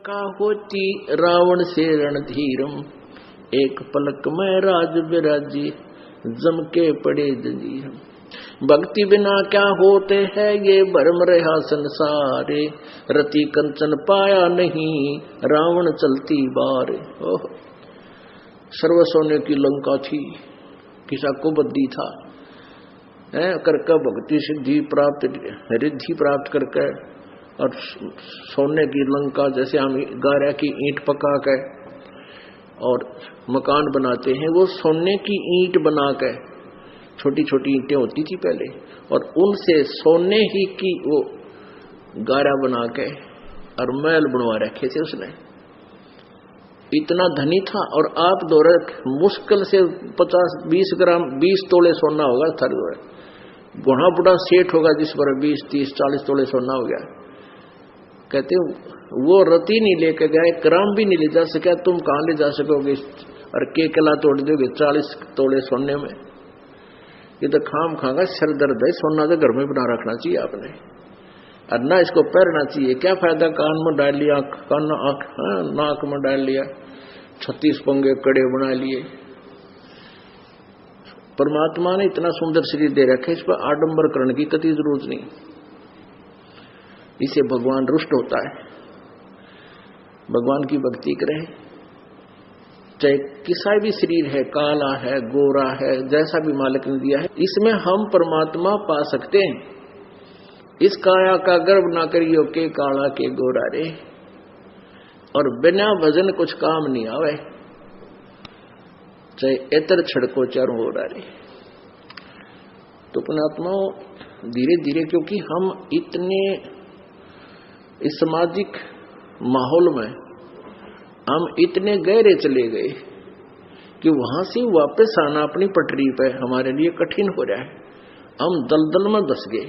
लंका होती रावण से रणधीरम, एक पलक में राज बिराजी जम के पड़े जंजीरम। भक्ति बिना क्या होते हैं ये भरम रहा संसारे, रति कंचन पाया नहीं रावण चलती बारे। ओह, सर्व सोने की लंका थी, किसा को बद्दी था करके भक्ति सिद्धि प्राप्त रिद्धि प्राप्त करके, और सोने की लंका जैसे हम गारा की ईंट पका के और मकान बनाते हैं, वो सोने की ईंट बना के, छोटी छोटी ईंटें होती थी पहले, और उनसे सोने ही की वो गारा बना के और महल बनवा रखे थे उसने। इतना धनी था। और आप दौरे मुश्किल से 50-20 ग्राम 20 तोले सोना होगा थर, बुढ़ा बुढ़ा सेठ होगा जिस पर 20-30-40 तोले सोना हो गया। कहते वो रति नहीं लेके गए, ग्राम भी नहीं ले जा सका, तुम कहां ले जा सकोगे और के कला तोड़ दोगे 40 तोले सोने में। ये तो खाम खागा सर दर्द है। सोना तो घर में बना रखना चाहिए आपने, और ना इसको पहनना चाहिए। क्या फायदा कान में डाल लिया, कान नाक में डाल लिया, 36 पंगे कड़े बना लिए। परमात्मा ने इतना सुंदर शरीर दे रखा है, इस पर आडंबर करने की कतई जरूरत नहीं। इसे भगवान रुष्ट होता है। भगवान की भक्ति करें, चाहे किसा भी शरीर है, काला है, गोरा है, जैसा भी मालिक ने दिया है, इसमें हम परमात्मा पा सकते हैं। इस काया का गर्व ना करियो के काला के गोरा रे, और बिना भजन कुछ काम नहीं आवे, चाहे एतर छड़को चारों हो रे। तो पुण्यात्माओं, धीरे धीरे, क्योंकि हम इतने इस सामाजिक माहौल में हम इतने गहरे चले गए कि वहां से वापस आना अपनी पटरी पे हमारे लिए कठिन हो रहा है। हम दलदल में धस गए।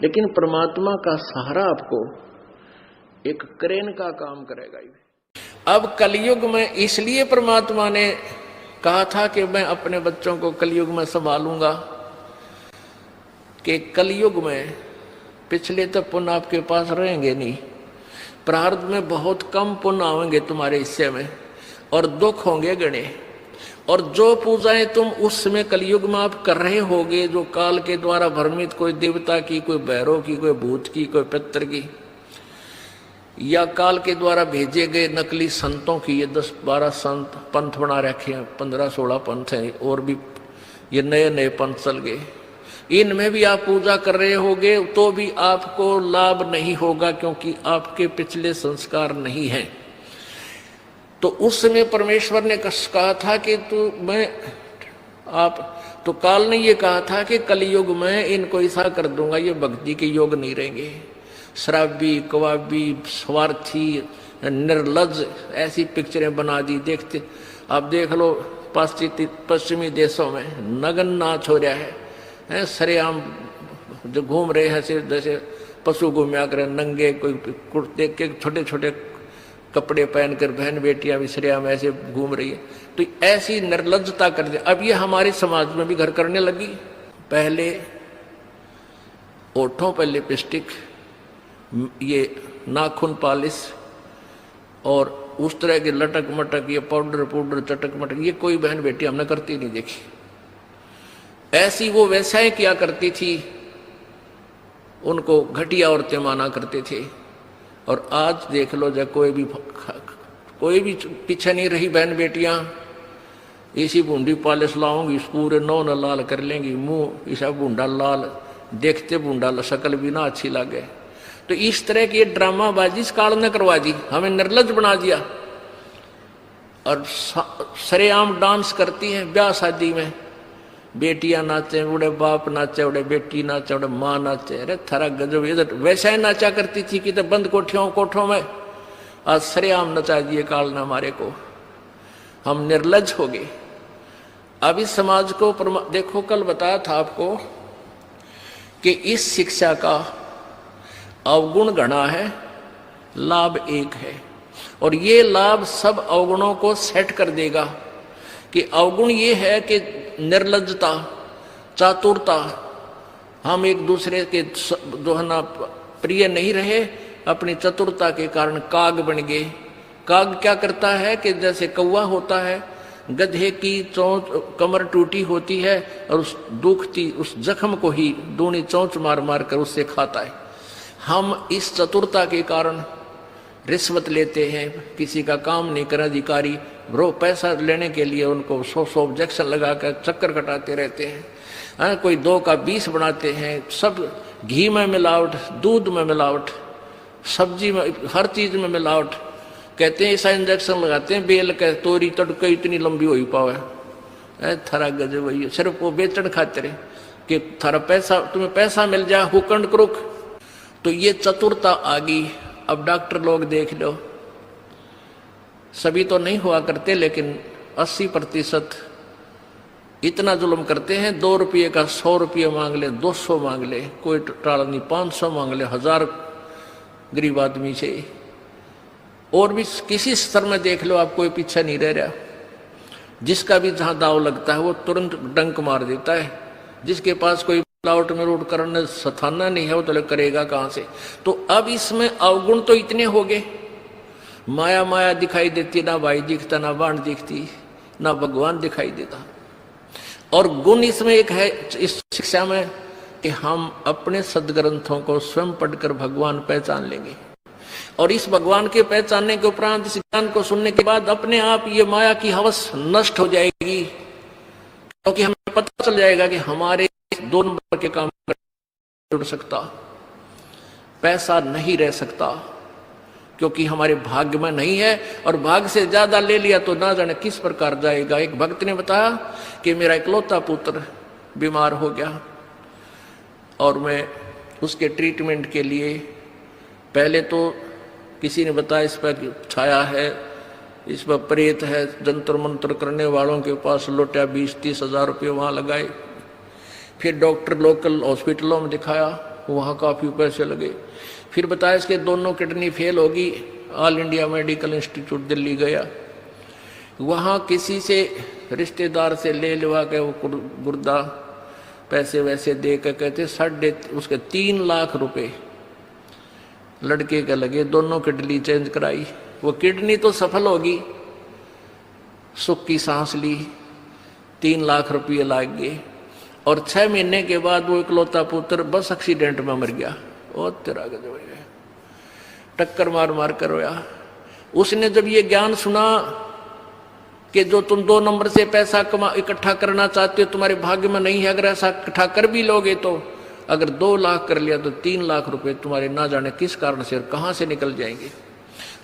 लेकिन परमात्मा का सहारा आपको एक क्रेन का काम करेगा। अब कलयुग में इसलिए परमात्मा ने कहा था कि मैं अपने बच्चों को कलयुग में संभालूंगा, कि कलयुग में पिछले तो पुण्य आपके पास रहेंगे नहीं, प्रारब्ध में बहुत कम पुण्य आएंगे तुम्हारे हिस्से में, और दुख होंगे गणे। और जो पूजाएं तुम उस समय कलयुग में आप कर रहे होगे, जो काल के द्वारा भ्रमित, कोई देवता की, कोई भैरव की, कोई भूत की, कोई पितर की, या काल के द्वारा भेजे गए नकली संतों की, ये 10-12 संत पंथ बना रखे हैं, 15-16 पंथ हैं, और भी ये नए नए पंथ चल गए। इनमें भी आप पूजा कर रहे होगे तो भी आपको लाभ नहीं होगा, क्योंकि आपके पिछले संस्कार नहीं हैं। तो उस समय परमेश्वर ने कहा था कि तो काल ने ये कहा था कि कलयुग में इनको ऐसा कर दूंगा, ये भक्ति के योग नहीं रहेंगे, शराबी, कवाबी, स्वार्थी, निर्लज, ऐसी पिक्चरें बना दी। देखते आप देख लो पश्चिमी देशों में नगन नाच हो रहा है, सरेआम जो घूम रहे हैं जैसे पशु घूमया करे, नंगे, कोई कुर्ते के छोटे छोटे कपड़े पहनकर बहन बेटियां भी सरेआम ऐसे घूम रही है। तो ऐसी निर्लज्जता कर दी। अब ये हमारे समाज में भी घर करने लगी। पहले ओठों पर लिपस्टिक, ये नाखून पॉलिश, और उस तरह के लटक मटक, ये पाउडर चटक मटक, ये कोई बहन बेटी हमने करती नहीं देखी। ऐसी वो वैसा किया करती थी, उनको घटिया औरतें माना करते थे। और आज देख लो, जब कोई भी पीछे नहीं रही बहन बेटियां, इसी बूंदी पॉलिश लाऊंगी, पूरे नौ न लाल कर लेंगी, मुंह ऐसा बूंदा लाल, देखते बूंदा शक्ल भी ना अच्छी लगे। तो इस तरह की ड्रामाबाजी इस काल ने करवा दी, हमें निर्लज बना दिया। और सरेआम डांस करती हैं ब्याह शादी में, बेटियां नाचे, उड़े बाप नाचे, उड़े बेटी नाचे, उड़े माँ नाचे। अरे थारा गजब, इधर वैसा ही नाचा करती थी कि तो बंद कोठों में, आज सरेआम नचा दिए काल ने हमारे को। हम निर्लज हो गए। अब इस समाज को देखो, कल बताया था आपको कि इस शिक्षा का अवगुण घना है, लाभ एक है, और ये लाभ सब अवगुणों को सेट कर देगा। कि अवगुण ये है कि निर्लज्जता, चातुरता, हम एक दूसरे के जो है ना प्रिय नहीं रहे, अपनी चतुरता के कारण काग बन गए। काग क्या करता है कि जैसे कौवा होता है, गधे की चोंच कमर टूटी होती है और उस दुखती उस जख्म को ही दूनी चोंच मार मार कर उससे खाता है। हम इस चतुरता के कारण रिश्वत लेते हैं, किसी का काम नहीं कर अधिकारी रो पैसा लेने के लिए उनको 100 ऑब्जेक्शन लगाकर चक्कर कटाते रहते हैं। कोई 2 का 20 बनाते हैं, सब घी में मिलावट, दूध में मिलावट, सब्जी में, हर चीज में मिलावट। कहते हैं ऐसा इंजेक्शन लगाते हैं बेल का तोरी तड़के इतनी लंबी हो ही पावे, थारा गजब वही सिर्फ वो बेचन खातिर कि थारा पैसा तुम्हें पैसा मिल जाए हुकंड करुक। तो ये चतुरता आ गई। अब डॉक्टर लोग देख लो, सभी तो नहीं हुआ करते लेकिन 80% इतना जुल्म करते हैं। 2 रुपये का 100 रुपये मांग ले, 200 मांग ले, कोई टाला नहीं, 500 मांग ले, 1000 गरीब आदमी से। और भी किसी स्तर में देख लो आप, कोई पीछा नहीं रह रहा। जिसका भी जहां दाव लगता है वो तुरंत डंक मार देता है। जिसके पास कोई मिलावट में रोड करने सथाना नहीं है वो तो करेगा कहां से। तो अब इसमें अवगुण तो इतने हो गए, माया माया दिखाई देती, ना भाई दिखता, ना बाण दिखती, ना भगवान दिखाई देता। और गुण इसमें एक है इस शिक्षा में कि हम अपने सदग्रंथों को स्वयं पढ़कर भगवान पहचान लेंगे। और इस भगवान के पहचानने के उपरांत इस ज्ञान को सुनने के बाद अपने आप ये माया की हवस नष्ट हो जाएगी, क्योंकि हमें पता चल जाएगा कि हमारे 2 नंबर के काम जुड़ सकता, पैसा नहीं रह सकता, क्योंकि हमारे भाग्य में नहीं है। और भाग्य से ज्यादा ले लिया तो ना जाने किस प्रकार जाएगा। एक भक्त ने बताया कि मेरा इकलौता पुत्र बीमार हो गया और मैं उसके ट्रीटमेंट के लिए, पहले तो किसी ने बताया इस पर छाया है, इस पर प्रेत है, जंतर मंत्र करने वालों के पास लौटा 20-30 हजार रुपये वहाँ लगाए। फिर डॉक्टर लोकल हॉस्पिटलों में दिखाया, वहाँ काफ़ी पैसे लगे। फिर बताया इसके दोनों किडनी फेल होगी, all India medical institute Delhi गया, वहाँ किसी से रिश्तेदार से ले लेवा के वो गुर्दा पैसे वैसे दे के कहते उसके 3 लाख रुपए लड़के के लगे, दोनों किडनी चेंज कराई। वो किडनी तो सफल होगी, सुख की सांस ली, 3 लाख रुपये लाग गए। और 6 महीने के बाद वो इकलौता पुत्र बस एक्सीडेंट में मर गया। और तेरा गजब है, टक्कर मार मार कर रोया। उसने जब ये ज्ञान सुना कि जो तुम 2 नंबर से पैसा इकट्ठा करना चाहते हो तुम्हारे भाग्य में नहीं है, अगर ऐसा इकट्ठा कर भी लोगे तो अगर 2 लाख कर लिया तो 3 लाख रुपए तुम्हारे ना जाने किस कारण से और कहां से निकल जाएंगे।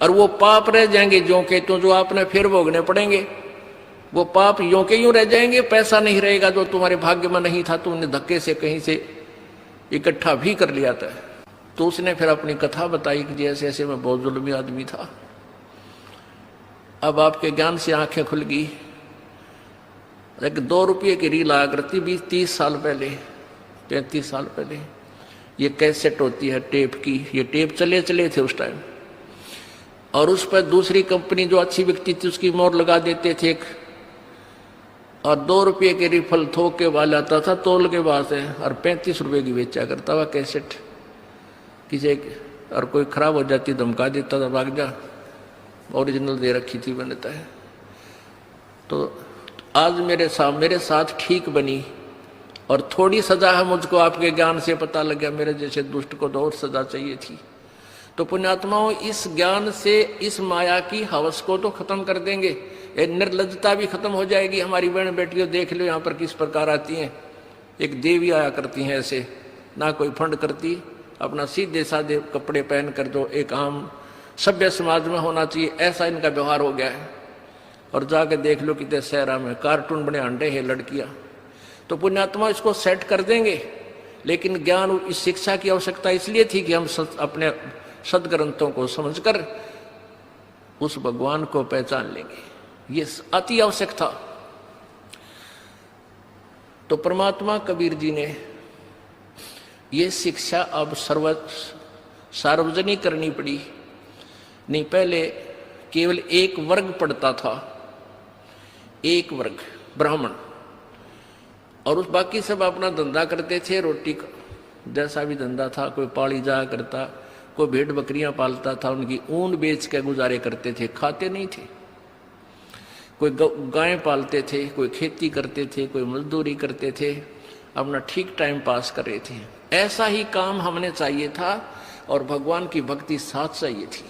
और वो पाप रह जाएंगे जो के तो, जो आपने फिर भोगने पड़ेंगे। वो पाप यों के यूं रह जाएंगे, पैसा नहीं रहेगा जो तुम्हारे भाग्य में नहीं था, तुमने धक्के से कहीं से इकट्ठा भी कर लिया था। तो उसने फिर अपनी कथा बताई कि जैसे ऐसे मैं बहुत जुल्मी आदमी था, अब आपके ज्ञान से आंखें खुल गई। एक 2 रुपये की रील आया करती 20-30 साल पहले, 35 साल पहले। ये कैसेट होती है टेप की, ये टेप चले थे उस टाइम। और उस पर दूसरी कंपनी जो अच्छी बिकती थी उसकी मोहर लगा देते थे एक, और 2 रुपये के रिफल थोक के वाला आता था तोल के बाद से, और 35 रुपये की बेचा करता हुआ कैसेट। किसी और कोई खराब हो जाती धमका देता था, भाग जा, ओरिजिनल दे रखी थी बनता है। तो आज मेरे साथ ठीक बनी और थोड़ी सजा है मुझको आपके ज्ञान से पता लग गया, मेरे जैसे दुष्ट को तो और सजा चाहिए थी। तो पुण्यात्माओं, इस ज्ञान से इस माया की हवस को तो खत्म कर देंगे, निर्लज्जता भी खत्म हो जाएगी। हमारी बहन बेटियों देख लो यहाँ पर किस प्रकार आती हैं, एक देवी आया करती हैं ऐसे, ना कोई फंड करती, अपना सीधे साधे कपड़े पहन कर जो एक आम सभ्य समाज में होना चाहिए ऐसा इनका व्यवहार हो गया है। और जाके देख लो कितने शहरा में कार्टून बने अंडे हैं लड़कियां। तो पुण्यात्मा इसको सेट कर देंगे, लेकिन ज्ञान इस शिक्षा की आवश्यकता इसलिए थी कि हम अपने सदग्रंथों को समझकर उस भगवान को पहचान लेंगे, ये अति आवश्यक था। तो परमात्मा कबीर जी ने ये शिक्षा अब सार्वजनिक करनी पड़ी। नहीं, पहले केवल एक वर्ग पढ़ता था, एक वर्ग ब्राह्मण, और उस बाकी सब अपना धंधा करते थे, रोटी का जैसा भी धंधा था, कोई पाड़ी जाया करता, कोई भेड़ बकरियां पालता था, उनकी ऊन बेच के गुजारे करते थे, खाते नहीं थे। कोई गाय पालते थे, कोई खेती करते थे, कोई मजदूरी करते थे, अपना ठीक टाइम पास कर रहे थे। ऐसा ही काम हमने चाहिए था और भगवान की भक्ति साथ चाहिए थी।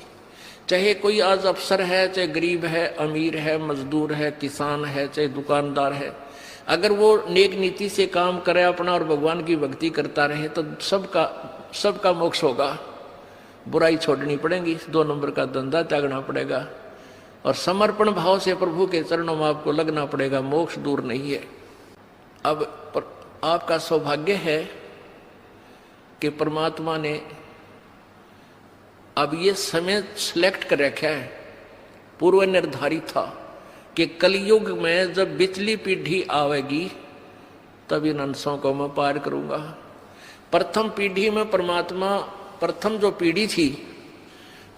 चाहे कोई आज अफसर है, चाहे गरीब है, अमीर है, मजदूर है, किसान है, चाहे दुकानदार है, अगर वो नेक नीति से काम करे अपना और भगवान की भक्ति करता रहे तो सबका मोक्ष होगा। बुराई छोड़नी पड़ेगी, 2 नंबर का धंधा त्यागना पड़ेगा और समर्पण भाव से प्रभु के चरणों में आपको लगना पड़ेगा। मोक्ष दूर नहीं है। अब आपका सौभाग्य है कि परमात्मा ने अब ये समय सिलेक्ट कर रखा है, पूर्व निर्धारित था कि कलयुग में जब बिचली पीढ़ी आवेगी तब इन अंशों को मैं पार करूंगा। प्रथम पीढ़ी में परमात्मा, प्रथम जो पीढ़ी थी,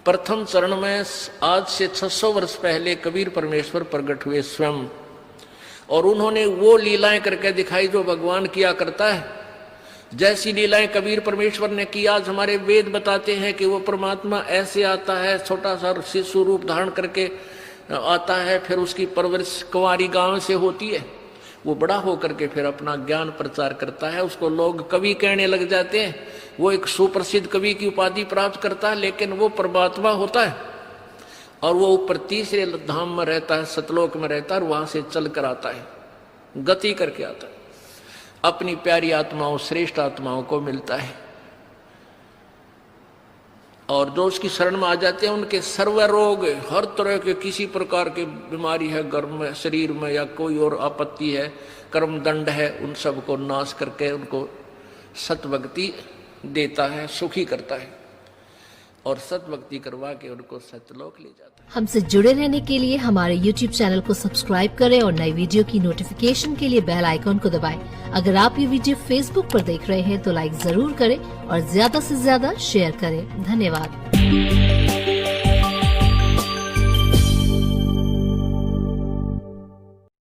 प्रथम चरण में आज से 600 वर्ष पहले कबीर परमेश्वर प्रकट हुए स्वयं, और उन्होंने वो लीलाएं करके दिखाई जो भगवान किया करता है। जैसी लीलाएं कबीर परमेश्वर ने की, आज हमारे वेद बताते हैं कि वो परमात्मा ऐसे आता है, छोटा सा शिशु रूप धारण करके आता है, फिर उसकी परवरिश कुंवारी गांव से होती है, वो बड़ा होकर के फिर अपना ज्ञान प्रचार करता है, उसको लोग कवि कहने लग जाते हैं, वो एक सुप्रसिद्ध कवि की उपाधि प्राप्त करता है, लेकिन वो परमात्मा होता है और वो ऊपर तीसरे धाम में रहता है, सतलोक में रहता है और वहां से चल कर आता है, गति करके आता है, अपनी प्यारी आत्माओं, श्रेष्ठ आत्माओं को मिलता है। और जो उसकी शरण में आ जाते हैं उनके सर्व रोग, हर तरह के किसी प्रकार की बीमारी है गर्भ में, शरीर में, या कोई और आपत्ति है, कर्म दंड है, उन सब को नाश करके उनको सतभक्ति देता है, सुखी करता है और सतभक्ति करवा के उनको सतलोक ले जाता है। हमसे जुड़े रहने के लिए हमारे YouTube चैनल को सब्सक्राइब करें और नई वीडियो की नोटिफिकेशन के लिए बेल आइकॉन को दबाएं। अगर आप ये वीडियो Facebook पर देख रहे हैं तो लाइक जरूर करें और ज्यादा से ज्यादा शेयर करें। धन्यवाद।